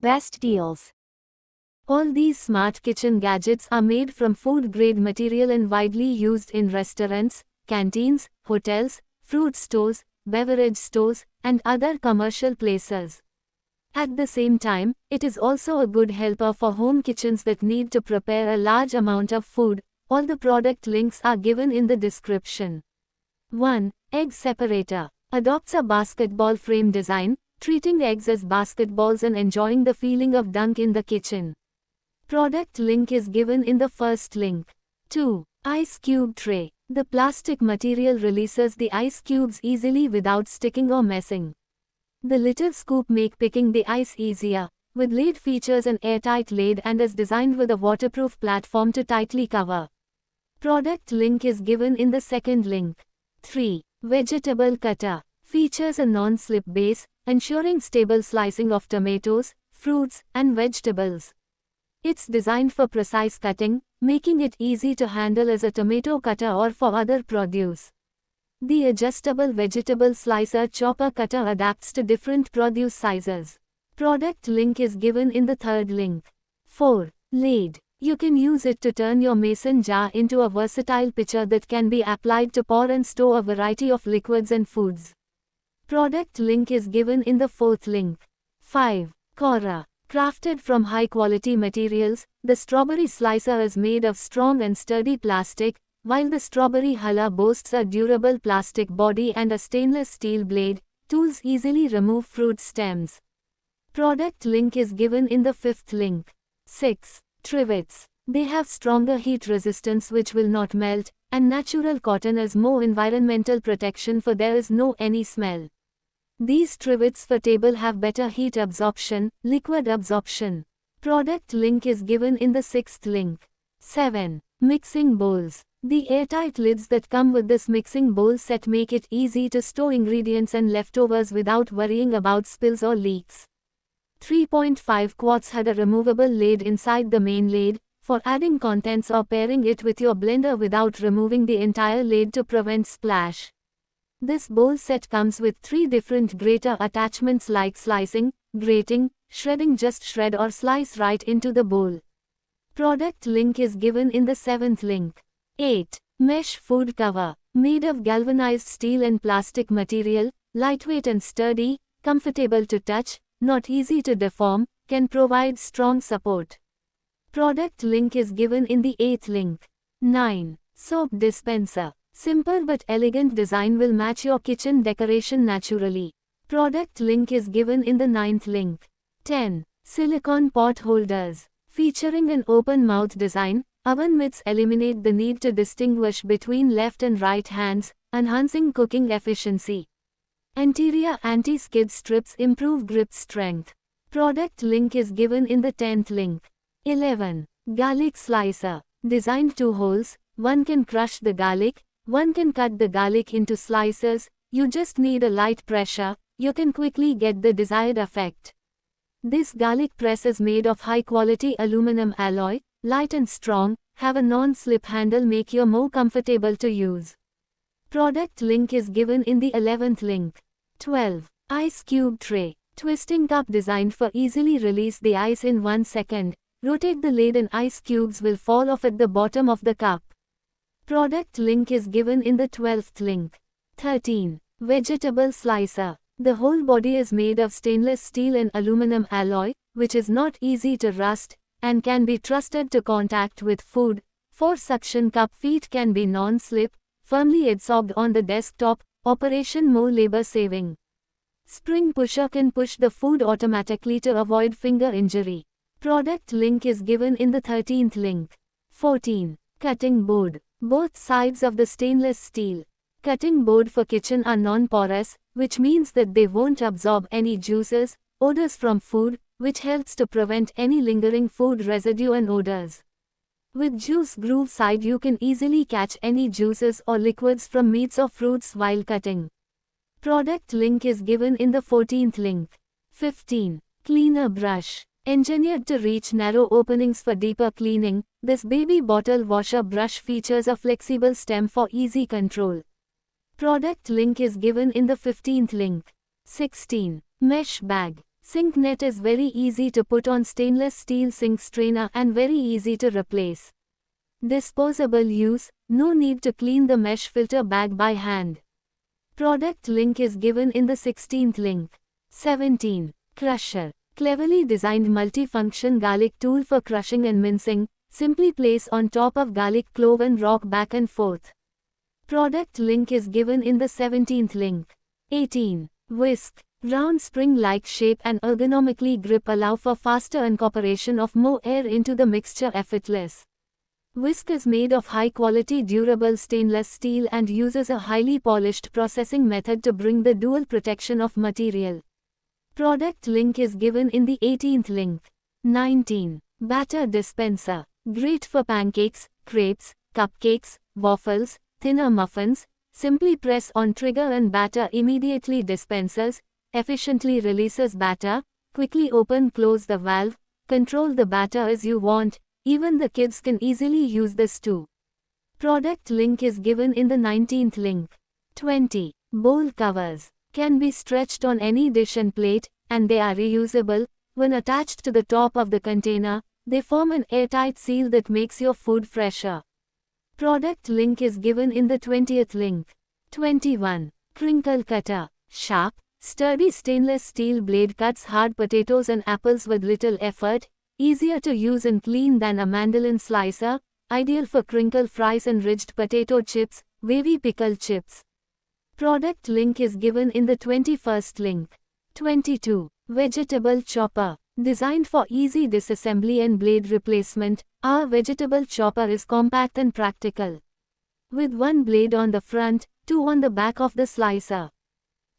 Best deals. All these smart kitchen gadgets are made from food-grade material and widely used in restaurants, canteens, hotels, fruit stores, beverage stores, and other commercial places. At the same time, it is also a good helper for home kitchens that need to prepare a large amount of food. All the product links are given in the description. 1. Egg separator. Adopts a basketball frame design, treating eggs as basketballs and enjoying the feeling of dunk in the kitchen. Product link is given in the first link. 2. Ice cube tray. The plastic material releases the ice cubes easily without sticking or messing. The little scoop make picking the ice easier. With lid features an airtight lid and is designed with a waterproof platform to tightly cover. Product link is given in the second link. 3. Vegetable cutter. Features a non-slip base, ensuring stable slicing of tomatoes, fruits, and vegetables. It's designed for precise cutting, making it easy to handle as a tomato cutter or for other produce. The adjustable vegetable slicer chopper cutter adapts to different produce sizes. Product link is given in the third link. 4. Lid. You can use it to turn your mason jar into a versatile pitcher that can be applied to pour and store a variety of liquids and foods. Product link is given in the fourth link. 5. Cora. Crafted from high-quality materials, the strawberry slicer is made of strong and sturdy plastic, while the strawberry huller boasts a durable plastic body and a stainless steel blade. Tools easily remove fruit stems. Product link is given in the fifth link. 6. Trivets. They have stronger heat resistance which will not melt, and natural cotton is more environmental protection for there is no any smell. These trivets for table have better heat absorption, liquid absorption. Product link is given in the sixth link. 7. Mixing bowls. The airtight lids that come with this mixing bowl set make it easy to store ingredients and leftovers without worrying about spills or leaks. 3.5 quarts had a removable lid inside the main lid, for adding contents or pairing it with your blender without removing the entire lid to prevent splash. This bowl set comes with 3 different grater attachments like slicing, grating, shredding. Just shred or slice right into the bowl. Product link is given in the 7th link. 8. Mesh food cover. Made of galvanized steel and plastic material, lightweight and sturdy, comfortable to touch, not easy to deform, can provide strong support. Product link is given in the 8th link. 9. Soap dispenser. Simple but elegant design will match your kitchen decoration naturally. Product link is given in the 9th link. 10. Silicone pot holders. Featuring an open mouth design, oven mitts eliminate the need to distinguish between left and right hands, enhancing cooking efficiency. Interior anti-skid strips improve grip strength. Product link is given in the 10th link. 11. Garlic slicer. Designed 2 holes, one can crush the garlic, one can cut the garlic into slices. You just need a light pressure, you can quickly get the desired effect. This garlic press is made of high-quality aluminum alloy, light and strong, have a non-slip handle make you more comfortable to use. Product link is given in the 11th link. 12. Ice cube tray. Twisting cup designed for easily release the ice in 1 second. Rotate the lid and ice cubes will fall off at the bottom of the cup. Product link is given in the 12th link. 13. Vegetable slicer. The whole body is made of stainless steel and aluminum alloy, which is not easy to rust, and can be trusted to contact with food. 4 suction cup feet can be non-slip, firmly adsorbed on the desktop, operation more labor saving. Spring pusher can push the food automatically to avoid finger injury. Product link is given in the 13th link. 14. Cutting board. Both sides of the stainless steel cutting board for kitchen are non-porous, which means that they won't absorb any juices, odors from food, which helps to prevent any lingering food residue and odors. With juice groove side you can easily catch any juices or liquids from meats or fruits while cutting. Product link is given in the 14th link. 15. Cleaner brush. Engineered to reach narrow openings for deeper cleaning, this baby bottle washer brush features a flexible stem for easy control. Product link is given in the 15th link. 16. Mesh bag. Sink net is very easy to put on stainless steel sink strainer and very easy to replace. Disposable use, no need to clean the mesh filter bag by hand. Product link is given in the 16th link. 17. Crusher. Cleverly designed multi-function garlic tool for crushing and mincing, simply place on top of garlic clove and rock back and forth. Product link is given in the 17th link. 18. Whisk. Round spring-like shape and ergonomically grip allow for faster incorporation of more air into the mixture effortless. Whisk is made of high-quality durable stainless steel and uses a highly polished processing method to bring the dual protection of material. Product link is given in the 18th link. 19. Batter dispenser. Great for pancakes, crepes, cupcakes, waffles, thinner muffins. Simply press on trigger and batter immediately dispenses, efficiently releases batter, quickly open-close the valve, control the batter as you want, even the kids can easily use this too. Product link is given in the 19th link. 20. Bowl covers. Can be stretched on any dish and plate, and they are reusable. When attached to the top of the container, they form an airtight seal that makes your food fresher. Product link is given in the 20th link. 21. Crinkle cutter. Sharp, sturdy stainless steel blade cuts hard potatoes and apples with little effort, easier to use and clean than a mandolin slicer, ideal for crinkle fries and ridged potato chips, wavy pickle chips. Product link is given in the 21st link. 22. Vegetable chopper. Designed for easy disassembly and blade replacement, our vegetable chopper is compact and practical. With one blade on the front, two on the back of the slicer.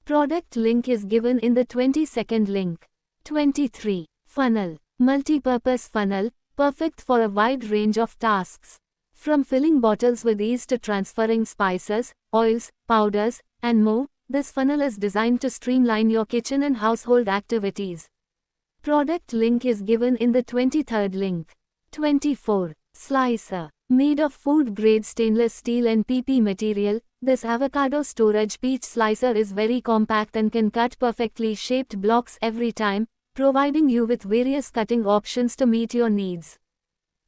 Product link is given in the 22nd link. 23. Funnel. Multi-purpose funnel, perfect for a wide range of tasks. From filling bottles with ease to transferring spices, oils, powders, and more, this funnel is designed to streamline your kitchen and household activities. Product link is given in the 23rd link. 24. Slicer. Made of food-grade stainless steel and PP material, this avocado storage peach slicer is very compact and can cut perfectly shaped blocks every time, providing you with various cutting options to meet your needs.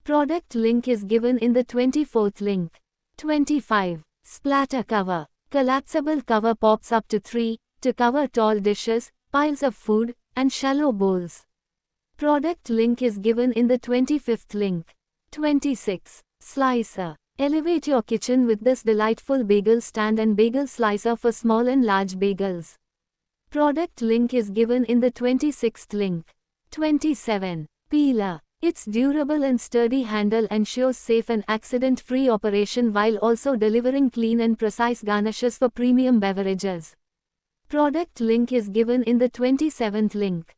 Product link is given in the 24th link. 25. Splatter cover. Collapsible cover pops up to 3, to cover tall dishes, piles of food, and shallow bowls. Product link is given in the 25th link. 26. Slicer. Elevate your kitchen with this delightful bagel stand and bagel slicer for small and large bagels. Product link is given in the 26th link. 27. Peeler. Its durable and sturdy handle ensures safe and accident-free operation while also delivering clean and precise garnishes for premium beverages. Product link is given in the 27th link.